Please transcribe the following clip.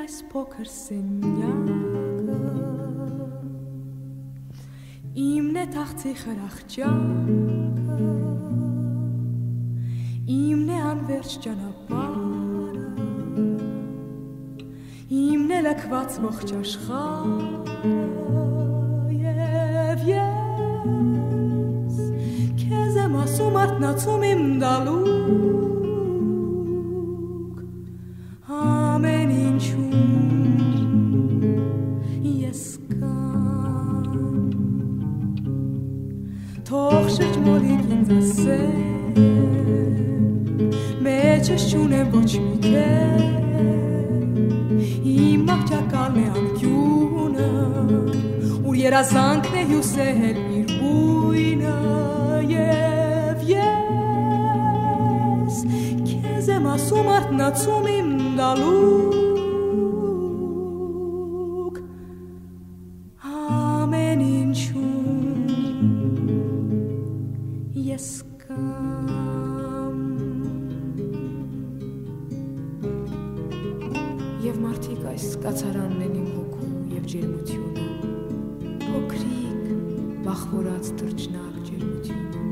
այս փոքր սենյակը Իմն է թախծի խրախճակը Իմն է անվերջ ճանապարհը Իմն է լքված ողջ աշխարհը Եվ ես քեզ եմ ասում արթնացում իմ դալուկ Ամեն ինչում ես կամ Թող շրջմոլիկ ինձ ասել Մեջս չունեմ ոչ մի կեր Իմ աղջակալն է անկյունը Ուր երազանքն է հյուսել իր բույնը Եվ ես քեզ եմ ասում արթնացում իմ դալուկ Ամեն ինչում ես կամ Եվ մարդիկ այս կացարանն են իմ հոգու և ջերմությունը Փոքրիկ, վախվորած թրջնակ ջերմությունը